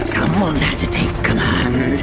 Someone had to take command.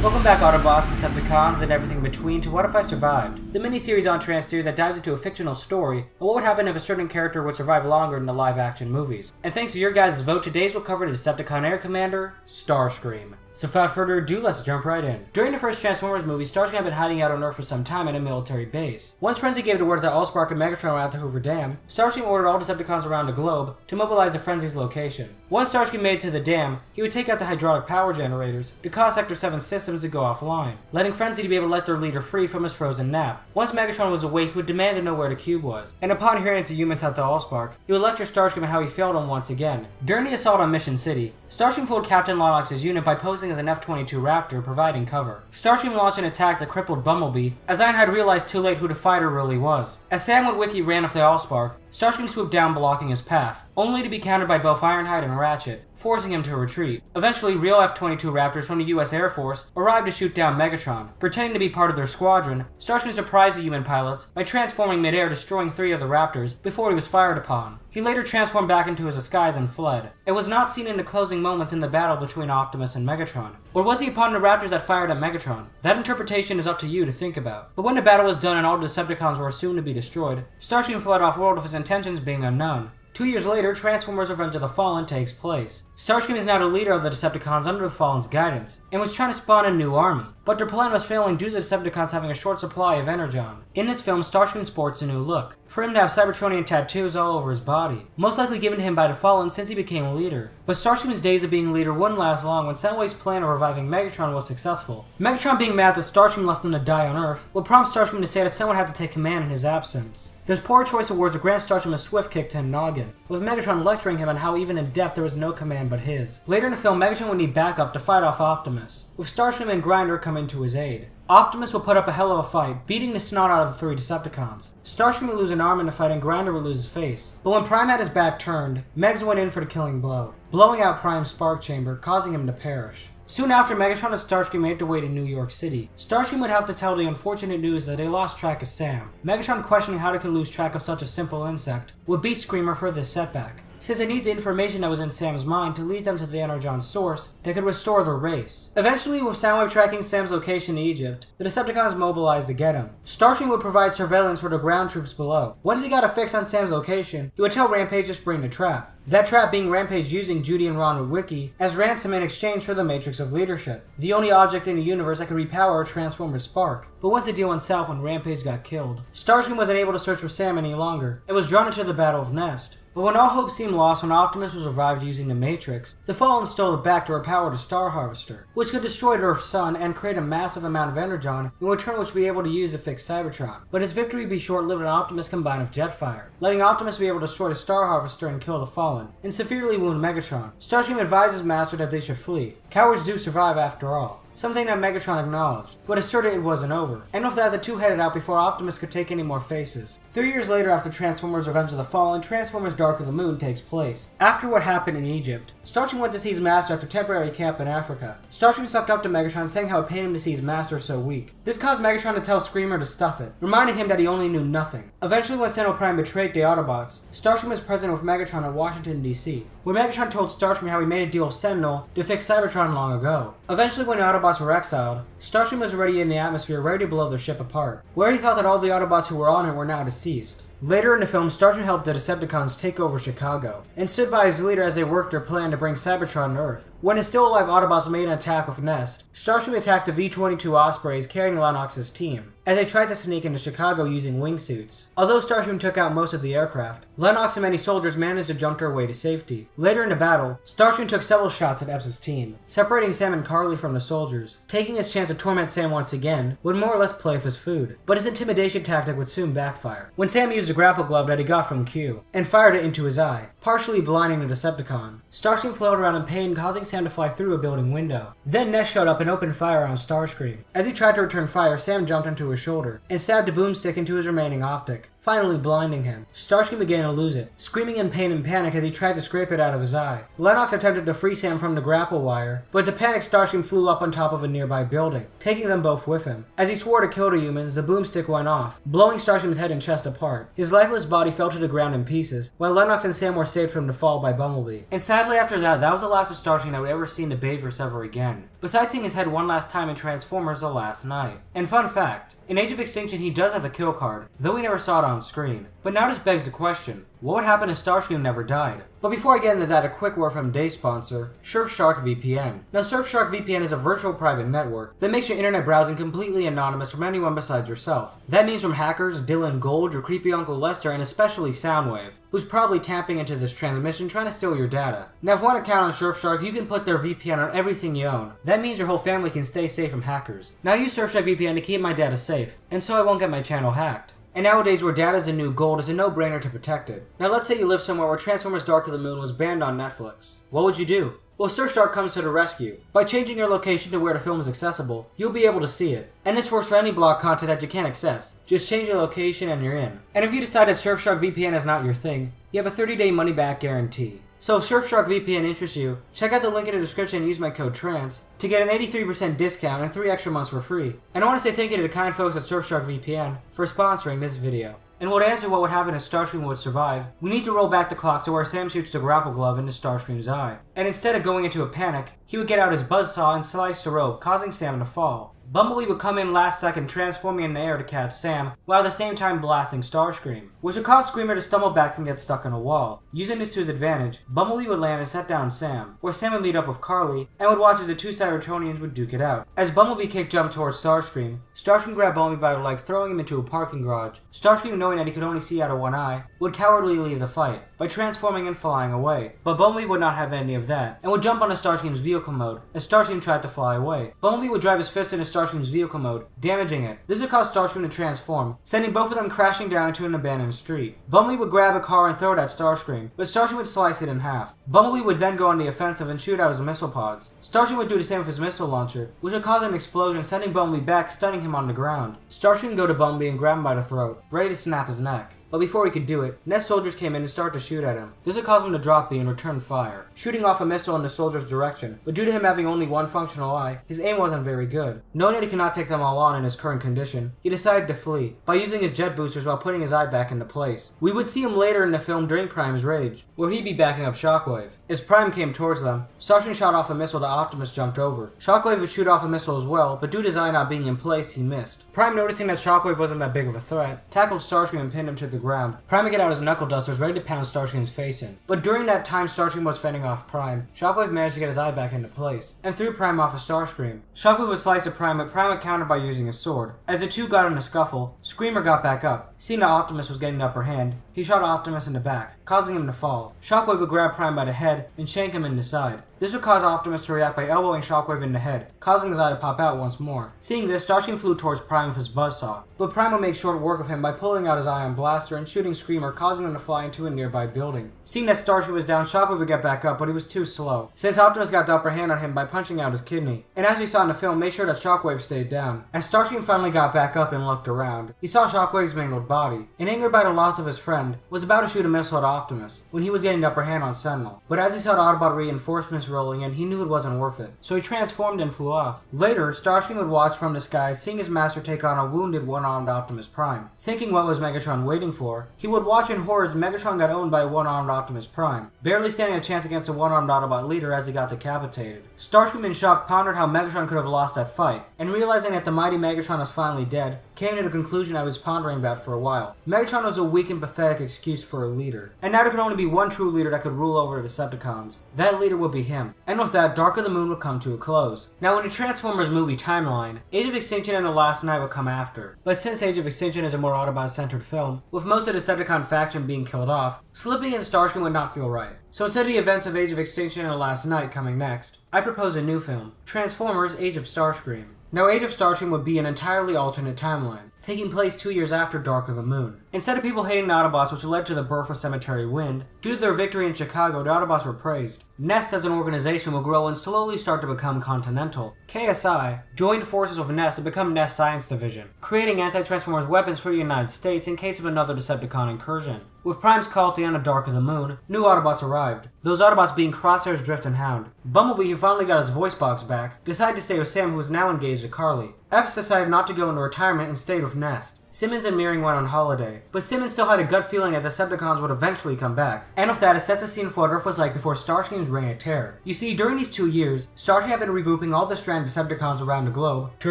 Welcome back, Autobots, Decepticons, and everything in between to What If I Survived, the mini-series on Trans series that dives into a fictional story of what would happen if a certain character would survive longer in the live-action movies. And thanks to your guys' vote, today's will cover the Decepticon Air Commander, Starscream. So without further ado, let's jump right in. During the first Transformers movie, Starscream had been hiding out on Earth for some time at a military base. Once Frenzy gave the word that Allspark and Megatron were at the Hoover Dam, Starscream ordered all Decepticons around the globe to mobilize the Frenzy's location. Once Starscream made it to the dam, he would take out the hydraulic power generators to cause Sector 7's systems to go offline, letting Frenzy to be able to let their leader free from his frozen nap. Once Megatron was awake, he would demand to know where the cube was, and upon hearing it to humans at the Allspark, he would lecture Starscream on how he failed him once again. During the assault on Mission City, Starscream fooled Captain Lonox's unit by posing as an F-22 Raptor, providing cover. Starscream launched an attack that crippled Bumblebee, as Ironhide realized too late who the fighter really was. As Sam Witwicky ran off the Allspark, Starscream swooped down, blocking his path, only to be countered by both Ironhide and Ratchet, forcing him to retreat. Eventually, real F-22 Raptors from the US Air Force arrived to shoot down Megatron. Pretending to be part of their squadron, Starscream surprised the human pilots by transforming midair, destroying 3 of the Raptors before he was fired upon. He later transformed back into his disguise and fled. It was not seen in the closing moments in the battle between Optimus and Megatron. Or was he upon the Raptors that fired at Megatron? That interpretation is up to you to think about. But when the battle was done and all the Decepticons were assumed to be destroyed, Starscream fled off-world with his intentions being unknown. 2 years later, Transformers Revenge of the Fallen takes place. Starscream is now the leader of the Decepticons under the Fallen's guidance, and was trying to spawn a new army. But their plan was failing due to the Decepticons having a short supply of Energon. In this film, Starscream sports a new look, for him to have Cybertronian tattoos all over his body, most likely given to him by the Fallen since he became a leader. But Starscream's days of being a leader wouldn't last long when Soundwave's plan of reviving Megatron was successful. Megatron being mad that Starscream left him to die on Earth would prompt Starscream to say that someone had to take command in his absence. This poor choice of words would grant Starscream a swift kick to the noggin, with Megatron lecturing him on how even in death there was no command but his. Later in the film, Megatron would need backup to fight off Optimus, with Starscream and Grinder coming to his aid. Optimus will put up a hell of a fight, beating the snot out of the 3 Decepticons. Starscream would lose an arm in the fight and Grinder would lose his face. But when Prime had his back turned, Megs went in for the killing blow, blowing out Prime's spark chamber, causing him to perish. Soon after, Megatron and Starscream made their way to New York City. Starscream would have to tell the unfortunate news that they lost track of Sam. Megatron, questioning how they could lose track of such a simple insect, would beat Screamer for this setback, since they need the information that was in Sam's mind to lead them to the Energon source that could restore their race. Eventually, with Soundwave tracking Sam's location in Egypt, the Decepticons mobilized to get him. Starscream would provide surveillance for the ground troops below. Once he got a fix on Sam's location, he would tell Rampage to spring the trap. That trap being Rampage using Judy and Ron Witwicky as ransom in exchange for the Matrix of Leadership, the only object in the universe that could repower a Transformer's spark. But once the deal went south when Rampage got killed, Starscream wasn't able to search for Sam any longer, and was drawn into the Battle of Nest. But when all hope seemed lost when Optimus was revived using the Matrix, the Fallen stole it back to repower the Star Harvester, which could destroy the Earth's sun and create a massive amount of Energon, in return which would be able to use to fix Cybertron. But his victory would be short-lived when Optimus combined with Jetfire, letting Optimus be able to destroy the Star Harvester and kill the Fallen, and severely wound Megatron. Starscream advised his master that they should flee. Cowards do survive after all. Something that Megatron acknowledged, but asserted it wasn't over. And with that, the two headed out before Optimus could take any more faces. 3 years later, after Transformers Revenge of the Fallen, Transformers Dark of the Moon takes place. After what happened in Egypt, Starscream went to see his master after temporary camp in Africa. Starscream sucked up to Megatron, saying how it pained him to see his master so weak. This caused Megatron to tell Screamer to stuff it, reminding him that he only knew nothing. Eventually, when Sentinel Prime betrayed the Autobots, Starscream was present with Megatron in Washington, D.C., where Megatron told Starscream how he made a deal with Sentinel to fix Cybertron long ago. Eventually, when the Autobots were exiled, Starscream was already in the atmosphere, ready to blow their ship apart, where he thought that all the Autobots who were on it were now deceased. Later in the film, Starscream helped the Decepticons take over Chicago, and stood by his leader as they worked their plan to bring Cybertron to Earth. When his still-alive Autobots made an attack with Nest, Starscream attacked the V-22 Ospreys carrying Lennox's team, as they tried to sneak into Chicago using wingsuits. Although Starscream took out most of the aircraft, Lennox and many soldiers managed to jump their way to safety. Later in the battle, Starscream took several shots at Epps' team, separating Sam and Carly from the soldiers. Taking his chance to torment Sam once again would more or less play with his food, but his intimidation tactic would soon backfire, when Sam used a grapple glove that he got from Q, and fired it into his eye, partially blinding the Decepticon. Starscream floated around in pain, causing Sam to fly through a building window. Then Nest showed up and opened fire on Starscream. As he tried to return fire, Sam jumped into his shoulder, and stabbed a boomstick into his remaining optic. finally blinding him. Starscream began to lose it, screaming in pain and panic as he tried to scrape it out of his eye. Lennox attempted to free Sam from the grapple wire, but the panicked Starscream flew up on top of a nearby building, taking them both with him. As he swore to kill the humans, the boomstick went off, blowing Starscream's head and chest apart. His lifeless body fell to the ground in pieces, while Lennox and Sam were saved from the fall by Bumblebee. And sadly after that was the last of Starscream that would ever see the Bayverse ever again, besides seeing his head one last time in Transformers The Last Night. And fun fact, in Age of Extinction he does have a kill card, though we never saw it on screen. But now this begs the question, what would happen if Starscream never died? But before I get into that, a quick word from today's sponsor, Surfshark VPN. Now Surfshark VPN is a virtual private network that makes your internet browsing completely anonymous from anyone besides yourself. That means from hackers, Dylan Gold, your creepy Uncle Lester, and especially Soundwave, who's probably tapping into this transmission trying to steal your data. Now if you want to count on Surfshark, you can put their VPN on everything you own. That means your whole family can stay safe from hackers. Now I use Surfshark VPN to keep my data safe, and so I won't get my channel hacked. And nowadays where data is the new gold, it's a no-brainer to protect it. Now let's say you live somewhere where Transformers Dark of the Moon was banned on Netflix. What would you do? Well, Surfshark comes to the rescue. By changing your location to where the film is accessible, you'll be able to see it. And this works for any blog content that you can't access. Just change your location and you're in. And if you decide that Surfshark VPN is not your thing, you have a 30-day money-back guarantee. So if Surfshark VPN interests you, check out the link in the description and use my code TRANS to get an 83% discount and 3 extra months for free. And I want to say thank you to the kind folks at Surfshark VPN for sponsoring this video. And to answer what would happen if Starscream would survive, we need to roll back the clock to where Sam shoots the grapple glove into Starscream's eye. And instead of going into a panic, he would get out his buzzsaw and slice the rope, causing Sam to fall. Bumblebee would come in last second, transforming in the air to catch Sam, while at the same time blasting Starscream, which would cause Screamer to stumble back and get stuck on a wall. Using this to his advantage, Bumblebee would land and set down Sam, where Sam would meet up with Carly, and would watch as the two Cybertronians would duke it out. As Bumblebee kick jumped towards Starscream, Starscream grabbed Bumblebee by the leg, throwing him into a parking garage. Starscream, knowing that he could only see out of one eye, would cowardly leave the fight, by transforming and flying away. But Bumblebee would not have any of that, and would jump onto Starscream's vehicle mode, as Starscream tried to fly away. Bumblebee would drive his fist into Starscream's vehicle mode, damaging it. This would cause Starscream to transform, sending both of them crashing down into an abandoned street. Bumblebee would grab a car and throw it at Starscream, but Starscream would slice it in half. Bumblebee would then go on the offensive and shoot out his missile pods. Starscream would do the same with his missile launcher, which would cause an explosion, sending Bumblebee back, stunning him on the ground. Starscream would go to Bumblebee and grab him by the throat, ready to snap his neck. But before he could do it, Nest soldiers came in and started to shoot at him. This would cause him to drop B and return fire, shooting off a missile in the soldier's direction, but due to him having only one functional eye, his aim wasn't very good. Knowing that he could not take them all on in his current condition, he decided to flee, by using his jet boosters while putting his eye back into place. We would see him later in the film during Prime's rage, where he'd be backing up Shockwave. As Prime came towards them, Starscream shot off a missile that Optimus jumped over. Shockwave would shoot off a missile as well, but due to his eye not being in place, he missed. Prime, noticing that Shockwave wasn't that big of a threat, tackled Starscream and pinned him to the ground. Prime would get out his knuckle dusters ready to pound Starscream's face in. But during that time Starscream was fending off Prime, Shockwave managed to get his eye back into place, and threw Prime off of Starscream. Shockwave would slice at Prime, but Prime would counter by using his sword. As the two got in a scuffle, Screamer got back up. Seeing that Optimus was getting the upper hand, he shot Optimus in the back, causing him to fall. Shockwave would grab Prime by the head and shank him in the side. This would cause Optimus to react by elbowing Shockwave in the head, causing his eye to pop out once more. Seeing this, Starscream flew towards Prime with his buzzsaw, but Prime would make short work of him by pulling out his ion blaster and shooting Screamer, causing him to fly into a nearby building. Seeing that Starscream was down, Shockwave would get back up, but he was too slow, since Optimus got the upper hand on him by punching out his kidney. And as we saw in the film, made sure that Shockwave stayed down. As Starscream finally got back up and looked around, he saw Shockwave's mangled body, and angered by the loss of his friend, was about to shoot a missile at Optimus, when he was getting the upper hand on Sentinel. But as he saw the Autobot reinforcements rolling in, he knew it wasn't worth it, so he transformed and flew off. Later, Starscream would watch from the sky, seeing his master take on a wounded one-armed Optimus Prime. Thinking what was Megatron waiting for, he would watch in horror as Megatron got owned by a one-armed Optimus Prime, barely standing a chance against a one-armed Autobot leader as he got decapitated. Starscream in shock pondered how Megatron could have lost that fight, and realizing that the mighty Megatron was finally dead, came to the conclusion I was pondering about for a while. Megatron was a weak and pathetic excuse for a leader, and now there could only be one true leader that could rule over the Decepticons. That leader would be him. And with that, Dark of the Moon would come to a close. Now in the Transformers movie timeline, Age of Extinction and The Last Night would come after. But since Age of Extinction is a more Autobot-centered film, with most of the Decepticon faction being killed off, slipping in Starscream would not feel right. So instead of the events of Age of Extinction and The Last Night coming next, I propose a new film, Transformers Age of Starscream. Now Age of Starscream would be an entirely alternate timeline. taking place 2 years after Dark of the Moon. Instead of people hating the Autobots, which led to the birth of Cemetery Wind, due to their victory in Chicago, the Autobots were praised. Nest as an organization will grow and slowly start to become continental. KSI joined forces with Nest to become Nest Science Division, creating anti-Transformers weapons for the United States in case of another Decepticon incursion. With Prime's call at the end of Dark of the Moon, new Autobots arrived, those Autobots being Crosshair's Drift and Hound. Bumblebee, who finally got his voice box back, decided to stay with Sam, who was now engaged to Carly. Epps decided not to go into retirement and stayed with Nest. Simmons and Meering went on holiday, but Simmons still had a gut feeling that Decepticons would eventually come back. And with that, it sets the scene for what Earth was like before Starscream's reign of terror. You see, during these 2 years, Starscream had been regrouping all the stranded Decepticons around the globe to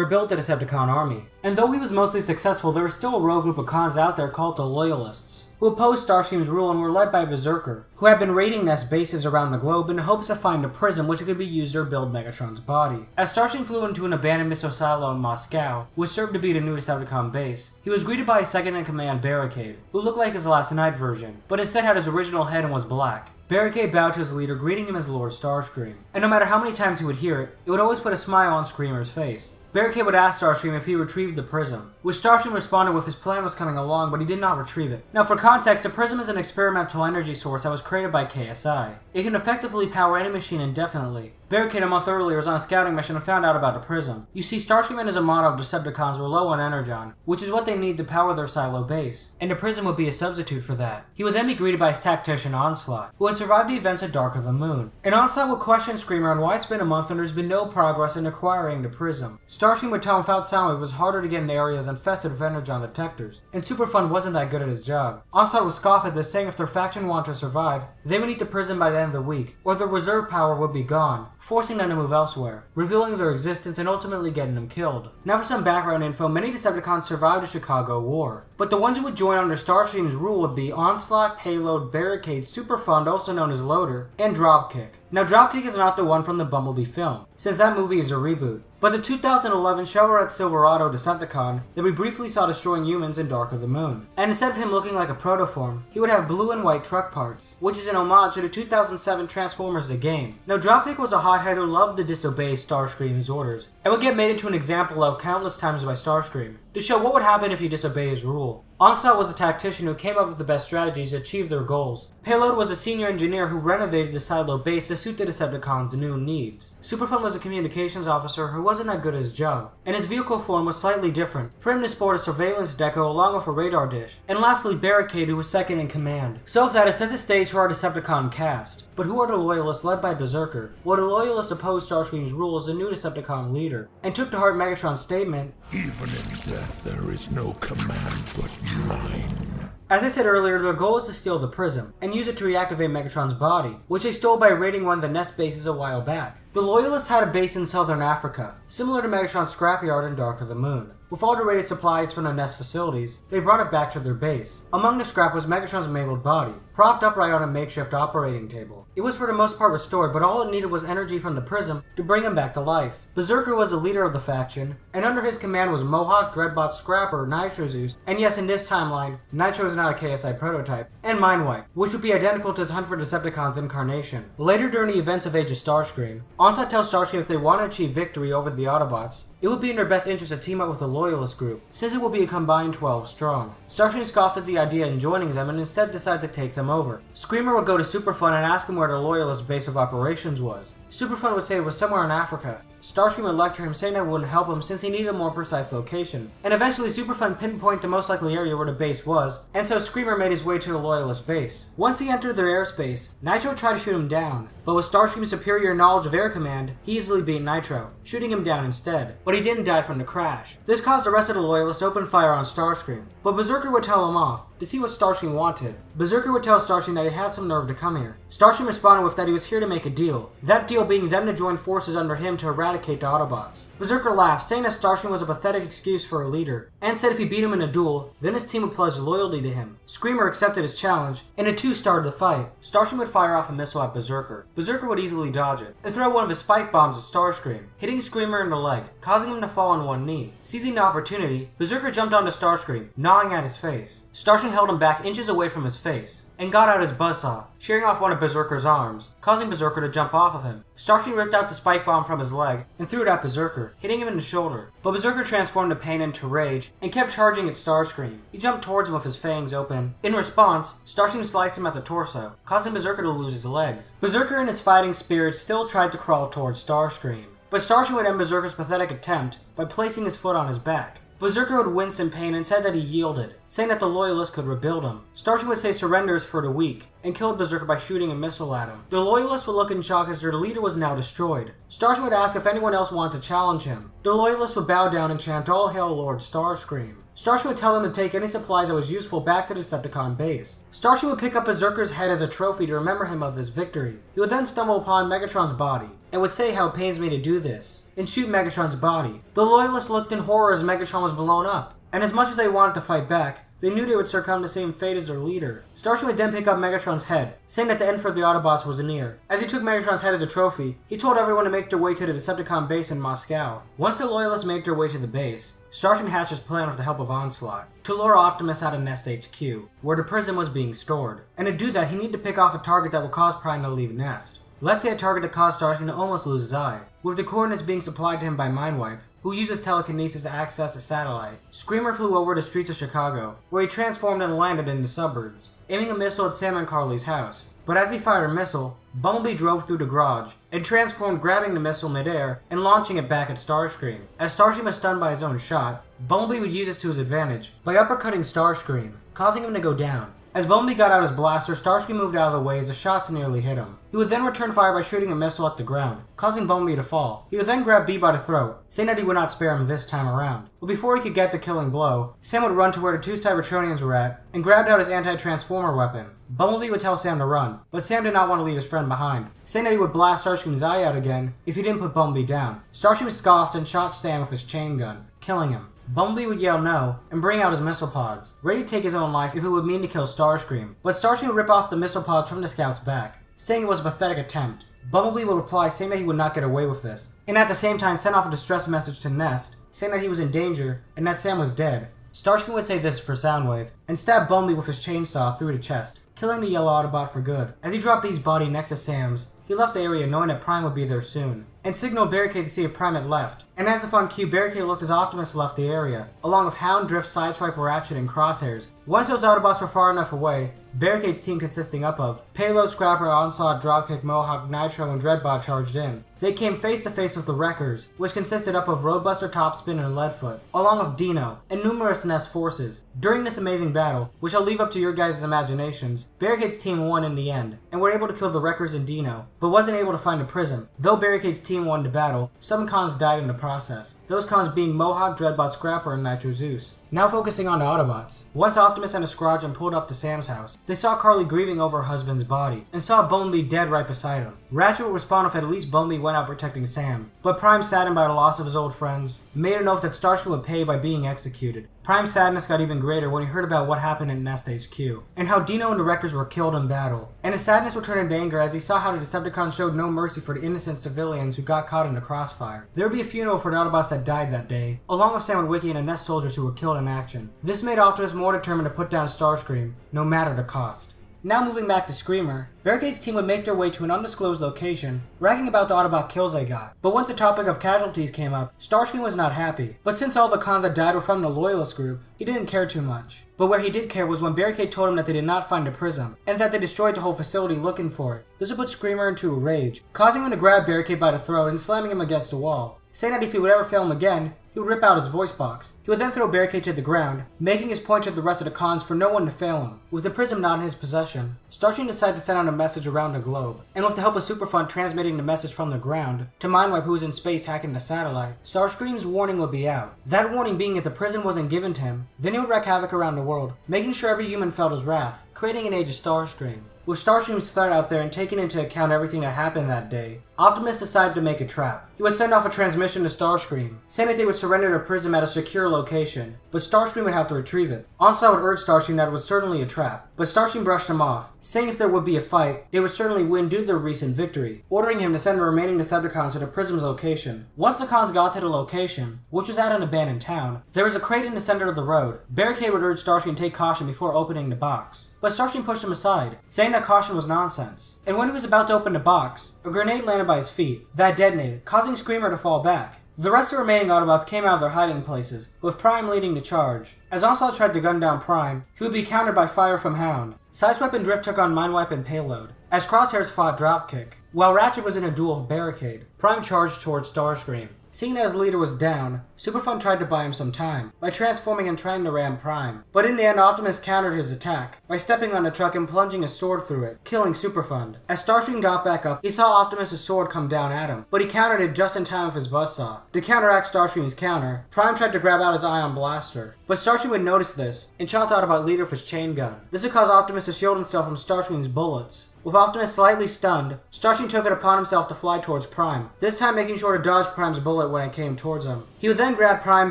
rebuild the Decepticon army. And though he was mostly successful, there was still a rogue group of cons out there called the Loyalists, who opposed Starscream's rule and were led by Berserker, who had been raiding Nest bases around the globe in hopes to find a prism which could be used to rebuild Megatron's body. As Starscream flew into an abandoned missile silo in Moscow, which served to be the new Decepticon base, he was greeted by his second-in-command Barricade, who looked like his Last Night version, but instead had his original head and was black. Barricade bowed to his leader, greeting him as Lord Starscream, and no matter how many times he would hear it, it would always put a smile on Screamer's face. Barricade would ask Starscream if he retrieved the prism, which Starscream responded with his plan was coming along, but he did not retrieve it. Now for context, the prism is an experimental energy source that was created by KSI. It can effectively power any machine indefinitely. Barricade a month earlier was on a scouting mission and found out about the prism. You see, Starscream and his armada of Decepticons were low on energon, which is what they need to power their silo base, and the prism would be a substitute for that. He would then be greeted by his tactician Onslaught, who had survived the events of Dark of the Moon. And Onslaught would question Screamer on why it's been a month and there's been no progress in acquiring the prism. Starscream would tell him without sound it was harder to get into areas infested with energon detectors, and Superfund wasn't that good at his job. Onslaught would scoff at this, saying if their faction wanted to survive, they would need the prism by the end of the week, or their reserve power would be gone, forcing them to move elsewhere, revealing their existence and ultimately getting them killed. Now for some background info, many Decepticons survived the Chicago War, but the ones who would join under Starscream's rule would be Onslaught, Payload, Barricade, Superfund, also known as Loader, and Dropkick. Now Dropkick is not the one from the Bumblebee film, since that movie is a reboot, but the 2011 Chevrolet Silverado Decepticon that we briefly saw destroying humans in Dark of the Moon. And instead of him looking like a protoform, he would have blue and white truck parts, which is an homage to the 2007 Transformers the game. Now Dropkick was a hothead who loved to disobey Starscream's orders, and would get made into an example of countless times by Starscream, to show what would happen if you disobey his rule. Onslaught was a tactician who came up with the best strategies to achieve their goals. Payload was a senior engineer who renovated the silo base to suit the Decepticons' new needs. Superfund was a communications officer who wasn't that good at his job, and his vehicle form was slightly different, for him to sport a surveillance deco along with a radar dish. And lastly, Barricade, who was second in command. So with that, it sets the stage for our Decepticon cast. But who are the Loyalists led by Berserker? Well, the Loyalists opposed Starscream's rule as the new Decepticon leader, and took to heart Megatron's statement, "Even in death there is no command but mine." As I said earlier, their goal is to steal the prism, and use it to reactivate Megatron's body, which they stole by raiding one of the Nest bases a while back. The Loyalists had a base in southern Africa, similar to Megatron's scrapyard in Dark of the Moon. With all the raided supplies from the Nest facilities, they brought it back to their base. Among the scrap was Megatron's mangled body, propped upright on a makeshift operating table. It was for the most part restored, but all it needed was energy from the prism to bring him back to life. Berserker was the leader of the faction, and under his command was Mohawk, Dreadbot, Scrapper, Nitro Zeus, and yes, in this timeline, Nitro is not a KSI prototype, and Mindwipe, which would be identical to his Hunt for Decepticons incarnation. Later during the events of Age of Starscream, Onslaught tells Starscream if they want to achieve victory over the Autobots, it would be in their best interest to team up with the Loyalist group, since it will be a combined 12 strong. Starscream scoffed at the idea of joining them and instead decided to take them over. Screamer would go to Superfund and ask him where the Loyalist base of operations was. Superfund would say it was somewhere in Africa. Starscream would lecture him, saying that wouldn't help him since he needed a more precise location. And eventually Superfund pinpointed the most likely area where the base was, and so Screamer made his way to the Loyalist base. Once he entered their airspace, Nitro tried to shoot him down, but with Starscream's superior knowledge of air command, he easily beat Nitro, shooting him down instead. But he didn't die from the crash. This caused the rest of the Loyalists to open fire on Starscream, but Berserker would tell him off, to see what Starscream wanted. Berserker would tell Starscream that he had some nerve to come here. Starscream responded with that he was here to make a deal, that deal being them to join forces under him to eradicate the Autobots. Berserker laughed, saying that Starscream was a pathetic excuse for a leader, and said if he beat him in a duel, then his team would pledge loyalty to him. Screamer accepted his challenge, and the two started the fight. Starscream would fire off a missile at Berserker. Berserker would easily dodge it, and throw one of his spike bombs at Starscream, hitting Screamer in the leg, causing him to fall on one knee. Seizing the opportunity, Berserker jumped onto Starscream, gnawing at his face. Starscream held him back inches away from his face, and got out his buzzsaw, shearing off one of Berserker's arms, causing Berserker to jump off of him. Starscream ripped out the spike bomb from his leg, and threw it at Berserker, hitting him in the shoulder. But Berserker transformed the pain into rage, and kept charging at Starscream. He jumped towards him with his fangs open. In response, Starscream sliced him at the torso, causing Berserker to lose his legs. Berserker and his fighting spirit still tried to crawl towards Starscream, but Starscream would end Berserker's pathetic attempt by placing his foot on his back. Berserker would wince in pain and said that he yielded, saying that the Loyalists could rebuild him. Starscream would say surrender is for the weak, and killed Berserker by shooting a missile at him. The Loyalists would look in shock as their leader was now destroyed. Starscream would ask if anyone else wanted to challenge him. The Loyalists would bow down and chant, "All hail Lord Starscream." Starscream would tell them to take any supplies that was useful back to the Decepticon base. Starscream would pick up Berserker's head as a trophy to remember him of this victory. He would then stumble upon Megatron's body, and would say how it pains me to do this, and shoot Megatron's body. The Loyalists looked in horror as Megatron was blown up, and as much as they wanted to fight back, they knew they would succumb to the same fate as their leader. Starscream would then pick up Megatron's head, saying that the end for the Autobots was near. As he took Megatron's head as a trophy, he told everyone to make their way to the Decepticon base in Moscow. Once the Loyalists made their way to the base, Starscream hatched his plan with the help of Onslaught to lure Optimus out of Nest HQ, where the prison was being stored. And to do that, he needed to pick off a target that would cause Prime to leave Nest. Let's say a target that caused Starscream to almost lose his eye, with the coordinates being supplied to him by Mindwipe, who uses telekinesis to access a satellite. Screamer flew over the streets of Chicago, where he transformed and landed in the suburbs, aiming a missile at Sam and Carly's house. But as he fired a missile, Bumblebee drove through the garage, and transformed, grabbing the missile midair and launching it back at Starscream. As Starscream was stunned by his own shot, Bumblebee would use this to his advantage by uppercutting Starscream, causing him to go down. As Bumblebee got out his blaster, Starscream moved out of the way as the shots nearly hit him. He would then return fire by shooting a missile at the ground, causing Bumblebee to fall. He would then grab Bee by the throat, saying that he would not spare him this time around. But before he could get the killing blow, Sam would run to where the two Cybertronians were at, and grabbed out his anti-transformer weapon. Bumblebee would tell Sam to run, but Sam did not want to leave his friend behind, saying that he would blast Starscream's eye out again if he didn't put Bumblebee down. Starscream scoffed and shot Sam with his chain gun, killing him. Bumblebee would yell no, and bring out his missile pods, ready to take his own life if it would mean to kill Starscream. But Starscream would rip off the missile pods from the scout's back, saying it was a pathetic attempt. Bumblebee would reply saying that he would not get away with this, and at the same time send off a distress message to Nest, saying that he was in danger and that Sam was dead. Starscream would say this for Soundwave, and stab Bumblebee with his chainsaw through the chest, killing the yellow Autobot for good. As he dropped Bee's body next to Sam's, he left the area knowing that Prime would be there soon, and signaled Barricade to see if Prime had left. And as if on cue, Barricade looked as Optimus left the area, along with Hound, Drift, Sideswipe, Ratchet, and Crosshairs. Once those Autobots were far enough away, Barricade's team consisting up of Payload, Scrapper, Onslaught, Dropkick, Mohawk, Nitro, and Dreadbot charged in. They came face to face with the Wreckers, which consisted up of Roadbuster, Topspin, and Leadfoot, along with Dino, and numerous Nest forces. During this amazing battle, which I'll leave up to your guys' imaginations, Barricade's team won in the end, and were able to kill the Wreckers and Dino, but wasn't able to find a prism. Though Barricade's team won the battle, some cons died in the process, those cons being Mohawk, Dreadbot, Scrapper, and Nitro Zeus. Now focusing on the Autobots. Once Optimus and his squadron pulled up to Sam's house, they saw Carly grieving over her husband's body, and saw Bumblebee dead right beside him. Ratchet would respond if at least Bumblebee went out protecting Sam, but Prime, saddened by the loss of his old friends, made an oath that Starscream would pay by being executed. Prime's sadness got even greater when he heard about what happened in Nest HQ, and how Dino and the Wreckers were killed in battle. And his sadness would turn into anger as he saw how the Decepticons showed no mercy for the innocent civilians who got caught in the crossfire. There would be a funeral for the Autobots that died that day, along with Sam and Wiki and the Nest soldiers who were killed in action. This made Optimus more determined to put down Starscream, no matter the cost. Now moving back to Screamer, Barricade's team would make their way to an undisclosed location, bragging about the Autobot kills they got. But once the topic of casualties came up, Starscream was not happy. But since all the cons that died were from the Loyalist group, he didn't care too much. But where he did care was when Barricade told him that they did not find a prism, and that they destroyed the whole facility looking for it. This would put Screamer into a rage, causing him to grab Barricade by the throat and slamming him against the wall, saying that if he would ever fail him again, he would rip out his voice box. He would then throw Barricade to the ground, making his point to the rest of the cons for no one to fail him. With the prism not in his possession, Starscream decided to send out a message around the globe, and with the help of Superfront transmitting the message from the ground to Mindwipe, who was in space hacking the satellite, Starscream's warning would be out. That warning being if the prism wasn't given to him, then he would wreak havoc around the world, making sure every human felt his wrath, creating an age of Starscream. With Starscream's threat out there and taking into account everything that happened that day, Optimus decided to make a trap. He would send off a transmission to Starscream, saying that they would surrender to Prism at a secure location, but Starscream would have to retrieve it. Onslaught would urge Starscream that it was certainly a trap, but Starscream brushed him off, saying if there would be a fight, they would certainly win due to their recent victory, ordering him to send the remaining Decepticons to the Prism's location. Once the cons got to the location, which was at an abandoned town, there was a crate in the center of the road. Barricade would urge Starscream to take caution before opening the box, but Starscream pushed him aside, saying that caution was nonsense. And when he was about to open the box, a grenade landed by his feet that detonated, causing Screamer to fall back. The rest of the remaining Autobots came out of their hiding places, with Prime leading the charge. As Onslaught tried to gun down Prime, he would be countered by fire from Hound. Sideswipe and Drift took on Mindwipe and Payload, as Crosshairs fought Dropkick. While Ratchet was in a duel with Barricade, Prime charged towards Starscream. Seeing that his leader was down, Superfun tried to buy him some time by transforming and trying to ram Prime. But in the end, Optimus countered his attack by stepping on the truck and plunging a sword through it, killing Superfund. As Starscream got back up, he saw Optimus' sword come down at him, but he countered it just in time with his buzzsaw. To counteract Starscream's counter, Prime tried to grab out his ion blaster, but Starscream would notice this and shot Autobot leader with his chain gun. This would cause Optimus to shield himself from Starscream's bullets. With Optimus slightly stunned, Starscream took it upon himself to fly towards Prime, this time making sure to dodge Prime's bullet when it came towards him. He would then grab Prime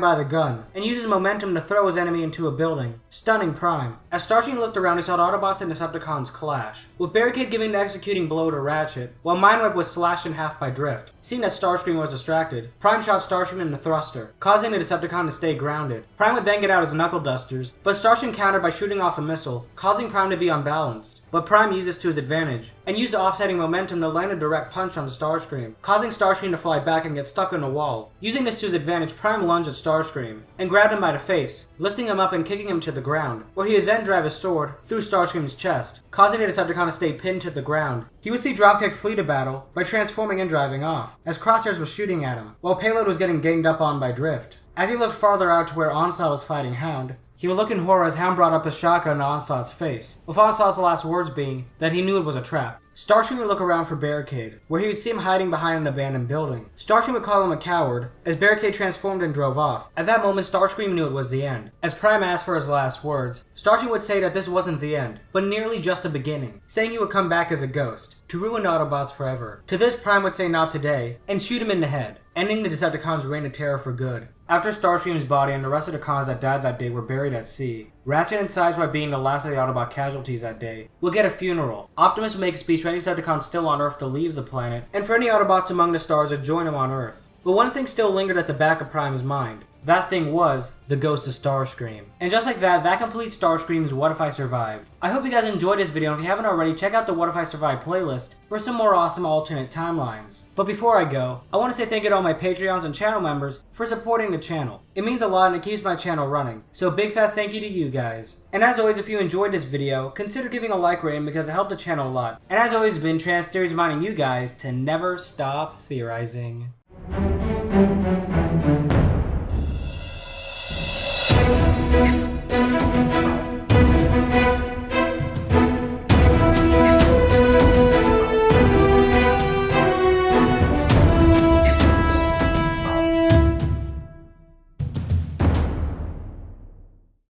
by the gun, and use his momentum to throw his enemy into a building, stunning Prime. As Starscream looked around, he saw the Autobots and Decepticons clash, with Barricade giving the executing blow to Ratchet, while Mindwipe was slashed in half by Drift. Seeing that Starscream was distracted, Prime shot Starscream in the thruster, causing the Decepticon to stay grounded. Prime would then get out his knuckle dusters, but Starscream countered by shooting off a missile, causing Prime to be unbalanced. But Prime used this to his advantage, and used the offsetting momentum to land a direct punch on Starscream, causing Starscream to fly back and get stuck in a wall. Using this to his advantage, Prime lunged at Starscream, and grabbed him by the face, lifting him up and kicking him to the ground, where he would then drive his sword through Starscream's chest, causing the Decepticon to stay pinned to the ground. He would see Dropkick flee to battle by transforming and driving off, as Crosshairs was shooting at him, while Payload was getting ganged up on by Drift. As he looked farther out to where Onslaught was fighting Hound, he would look in horror as Hound brought up a shotgun to Onslaught's face, with Onslaught's last words being that he knew it was a trap. Starscream would look around for Barricade, where he would see him hiding behind an abandoned building. Starscream would call him a coward, as Barricade transformed and drove off. At that moment, Starscream knew it was the end. As Prime asked for his last words, Starscream would say that this wasn't the end, but nearly just a beginning, saying he would come back as a ghost, to ruin Autobots forever. To this, Prime would say not today, and shoot him in the head, ending the Decepticons' reign of terror for good. After Starscream's body and the rest of the cons that died that day were buried at sea, Ratchet and Sideswipe, being the last of the Autobot casualties that day, will get a funeral. Optimus will make a speech for any Decepticons still on Earth to leave the planet, and for any Autobots among the stars to join him on Earth. But one thing still lingered at the back of Prime's mind. That thing was the ghost of Starscream. And just like that, that completes Starscream's What If I Survived. I hope you guys enjoyed this video, and if you haven't already, check out the What If I Survived playlist for some more awesome alternate timelines. But before I go, I want to say thank you to all my Patreons and channel members for supporting the channel. It means a lot and it keeps my channel running, so big fat thank you to you guys. And as always, if you enjoyed this video, consider giving a like rating because it helped the channel a lot. And as always, it's been Trans Theories reminding you guys to never stop theorizing.